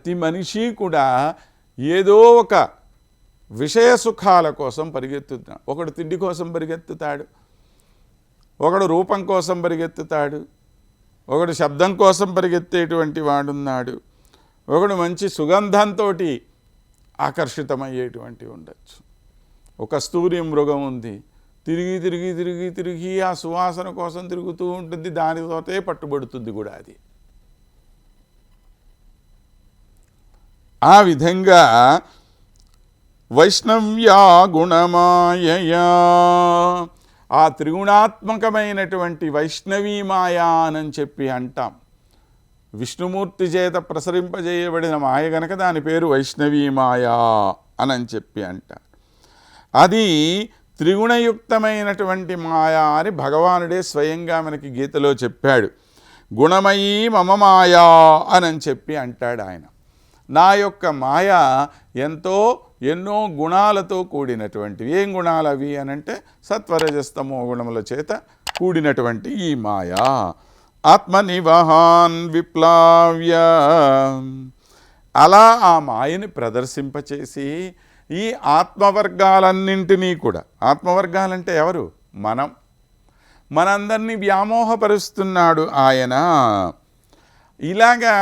ప్రతి మనిషి కూడా ఏదో ఒక విషయ సుఖాల కోసం పరిగెత్తుతున్నాడు. ఒకడు తిండి కోసం పరిగెత్తుతాడు, ఒకడు రూపం కోసం పరిగెత్తుతాడు, ఒకడు శబ్దం కోసం పరిగెత్తేటువంటి వాడున్నాడు, ఒకడు మంచి సుగంధంతో ఆకర్షితమయ్యేటువంటి ఉండొచ్చు. ఒక కస్తూరి మృగం ఉంది, తిరిగి తిరిగి తిరిగి తిరిగి ఆ సువాసన కోసం తిరుగుతూ ఉంటుంది, దానితోటే పట్టుబడుతుంది కూడా అది. ఆ విధంగా వైష్ణవ్యా గుణమాయయా, ఆ త్రిగుణాత్మకమైనటువంటి వైష్ణవీ మాయా అని చెప్పి అంటాం. విష్ణుమూర్తి చేత ప్రసరింపజేయబడిన మాయ గనక దాని పేరు వైష్ణవీ మాయా అని చెప్పి అంటారు. అది త్రిగుణయుక్తమైనటువంటి మాయా అని భగవానుడే స్వయంగా మనకి గీతలో చెప్పాడు. గుణమయీ మమ మాయా అని చెప్పి అంటాడు ఆయన. నా యొక్క మాయ ఎన్నో గుణాలతో కూడినటువంటివి. ఏం గుణాలు అవి అనంటే సత్వరజస్తమో గుణముల చేత కూడినటువంటి ఈ మాయా. ఆత్మనివహాన్ విప్లావ్య, అలా ఆ మాయని ప్రదర్శింపచేసి ఈ ఆత్మవర్గాలన్నింటినీ కూడా, ఆత్మవర్గాలంటే ఎవరు? మనందరినీ వ్యామోహపరుస్తున్నాడు ఆయన. ఇలాగా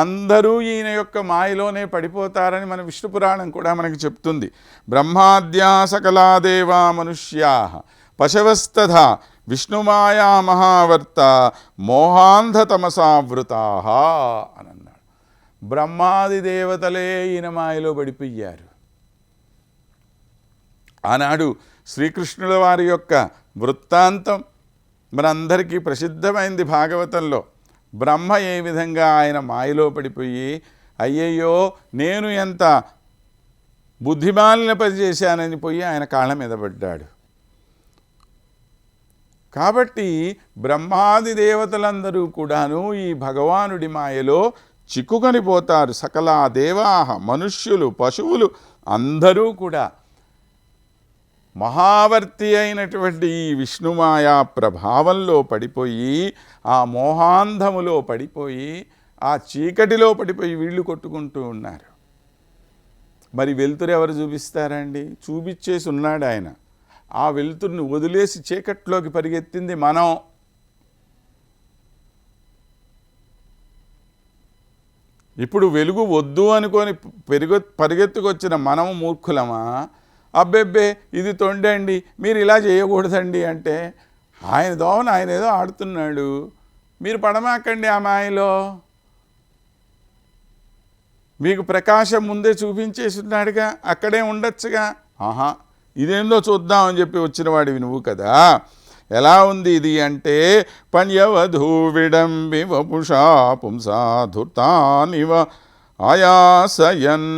అందరూ ఈయన యొక్క మాయలోనే పడిపోతారని మన విష్ణు పురాణం కూడా మనకి చెప్తుంది. బ్రహ్మాద్యా సకలా దేవా మనుష్యా పశవస్తథా విష్ణుమాయా మహావర్త మోహాంధతమసావృతా అని అన్నాడు. బ్రహ్మాది దేవతలే ఈయన మాయలో పడిపోయారు. ఆనాడు శ్రీకృష్ణుల వారి యొక్క వృత్తాంతం మనందరికీ ప్రసిద్ధమైంది భాగవతంలో. బ్రహ్మ ఏ విధంగా ఆయన మాయలో పడిపోయి, అయ్యయ్యో నేను ఎంత బుద్ధిమాలిన పని చేశానని పోయి ఆయన కాళ్ళ మీద పడ్డాడు. కాబట్టి బ్రహ్మాది దేవతలందరూ కూడాను ఈ భగవానుడి మాయలో చిక్కుకొని పోతారు. సకల దేవాహ, మనుష్యులు, పశువులు అందరూ కూడా మహావర్తి అయినటువంటి ఈ విష్ణుమాయా ప్రభావంలో పడిపోయి, ఆ మోహాంధములో పడిపోయి, ఆ చీకటిలో పడిపోయి వీళ్ళు కొట్టుకుంటూ ఉన్నారు. మరి వెలుతురు ఎవరు చూపిస్తారండి? చూపించేసి ఉన్నాడు ఆయన. ఆ వెలుతురుని వదిలేసి చీకట్లోకి పరిగెత్తింది మనం. ఇప్పుడు వెలుగు వద్దు అనుకొని పరిగెత్తుకొచ్చిన మనము మూర్ఖులమా? అబ్బెబ్బే ఇది తొండండి, మీరు ఇలా చేయకూడదండి అంటే ఆయన దోవన ఆయన ఏదో ఆడుతున్నాడు, మీరు పడమాకండి ఆ మాయలో. మీకు ప్రకాశం ముందే చూపించేస్తున్నాడుగా, అక్కడే ఉండొచ్చుగా. ఆహా, ఇదేందో చూద్దామని చెప్పి వచ్చిన వాడివి నువ్వు కదా. ఎలా ఉంది ఇది అంటే, పణ్యవధూ విడంబి వపుషా పుంసాధుర్తానివ ఆయాసయన్.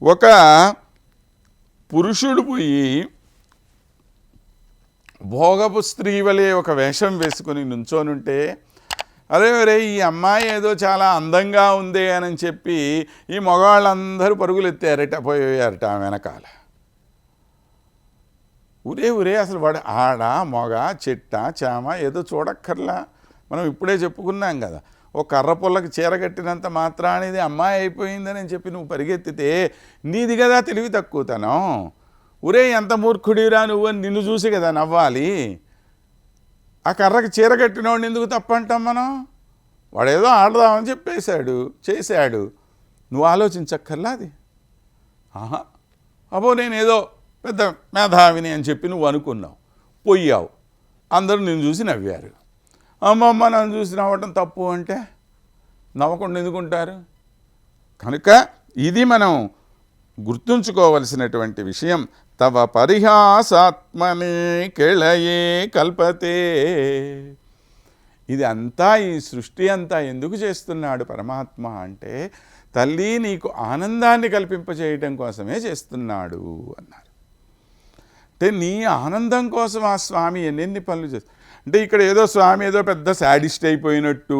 ఒక పురుషుడు పోయి భోగపు స్త్రీ వలె ఒక వేషం వేసుకుని నుంచోనుంటే, అరే ఈ అమ్మాయి ఏదో చాలా అందంగా ఉంది అని చెప్పి ఈ మగవాళ్ళందరూ పరుగులు ఎత్తారట, పోయారట ఆ వెనకాల. ఊరే అసలు వాడు ఆడ మొగ చెట్ట చామ ఏదో చూడక్కర్లా. మనం ఇప్పుడే చెప్పుకున్నాం కదా, ఓ కర్ర పుల్లకి చీర కట్టినంత మాత్రాన ఇది అమ్మాయి అయిపోయిందని చెప్పి నువ్వు పరిగెత్తితే నీది కదా తెలివి తక్కువతనం. ఊరే ఎంత మూర్ఖుడిరా నువ్వు అని నిన్ను చూసి కదా నవ్వాలి. ఆ కర్రకి చీర కట్టినవాడిని ఎందుకు తప్పంటాం మనం? వాడేదో ఆడదామని చెప్పేశాడు, చేశాడు, నువ్వు ఆలోచించక్కర్లా అది. ఆహా, అబ్బో నేనేదో పెద్ద మేధావిని అని చెప్పి నువ్వు అనుకున్నావు, పోయావు, అందరూ నిన్ను చూసి నవ్వారు. అమ్మమ్మ నన్ను చూసి నవ్వటం తప్పు అంటే నవ్వకుండా ఎందుకుంటారు? కనుక ఇది మనం గుర్తుంచుకోవలసినటువంటి విషయం. తవ పరిహాసాత్మనే కెళయే కల్పతే. ఇది అంతా, ఈ సృష్టి అంతా ఎందుకు చేస్తున్నాడు పరమాత్మ అంటే, తల్లి నీకు ఆనందాన్ని కల్పింపచేయటం కోసమే చేస్తున్నాడు అన్నారు. అంటే నీ ఆనందం కోసం ఆ స్వామి ఎన్నెన్ని పనులు చేస్తాడు. అంటే ఇక్కడ ఏదో స్వామి ఏదో పెద్ద శాడిస్ట్ అయిపోయినట్టు,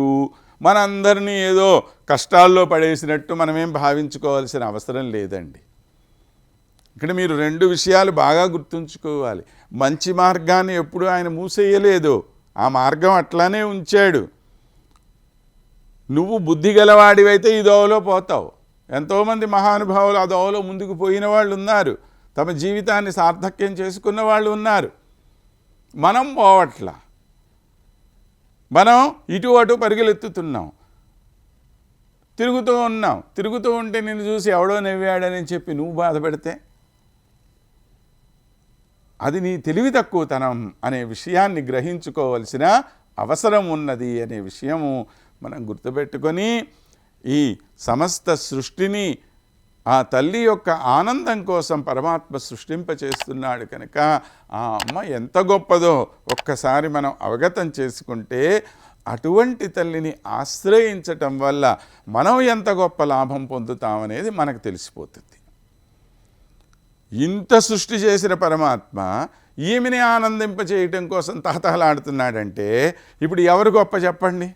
మనందరినీ ఏదో కష్టాల్లో పడేసినట్టు మనమేం భావించుకోవాల్సిన అవసరం లేదండి. ఇక్కడ మీరు రెండు విషయాలు బాగా గుర్తుంచుకోవాలి. మంచి మార్గాన్ని ఎప్పుడు ఆయన మూసేయలేదు, ఆ మార్గం అట్లానే ఉంచాడు. నువ్వు బుద్ధి గలవాడివైతే ఈ దోవలో పోతావు. ఎంతోమంది మహానుభావులు ఆ దోవలో ముందుకు పోయిన వాళ్ళు ఉన్నారు, తమ జీవితాన్ని సార్థక్యం చేసుకున్న వాళ్ళు ఉన్నారు. మనం పోవట్లా, మనం ఇటు అటు పరిగెలెత్తుతున్నాం, తిరుగుతూ ఉంటే నిన్ను చూసి ఎవడో నవ్వాడని చెప్పి నువ్వు బాధపడితే అది నీ తెలివి తక్కువతనం అనే విషయాన్ని గ్రహించుకోవలసిన అవసరం ఉన్నది అనే విషయము మనం గుర్తుపెట్టుకొని ఈ సమస్త సృష్టిని ఆ తల్లి యొక్క ఆనందం కోసం పరమాత్మ సృష్టింపచేస్తున్నాడు కనుక ఆ అమ్మ ఎంత గొప్పదో ఒక్కసారి మనం అవగతం చేసుకుంటే అటువంటి తల్లిని ఆశ్రయించటం వల్ల మనం ఎంత గొప్ప లాభం పొందుతామనేది మనకు తెలిసిపోతుంది. ఇంత సృష్టి చేసిన పరమాత్మ ఈమెని ఆనందింపచేయటం కోసం తహతహలాడుతున్నాడంటే ఇప్పుడు ఎవరు గొప్ప చెప్పండి?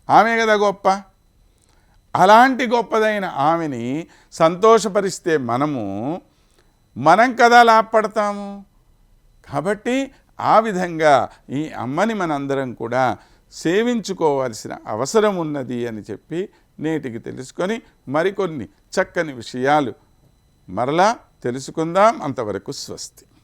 ఆమె కదా గొప్ప. అలాంటి గొప్పదైన ఆమెని సంతోషపరిస్తే మనం కదా లాభపడతాము. కాబట్టి ఆ విధంగా ఈ అమ్మని మనందరం కూడా సేవించుకోవాల్సిన అవసరం ఉన్నది అని చెప్పి నేటికి తెలుసుకొని మరికొన్ని చక్కని విషయాలు మరలా తెలుసుకుందాం. అంతవరకు స్వస్తి.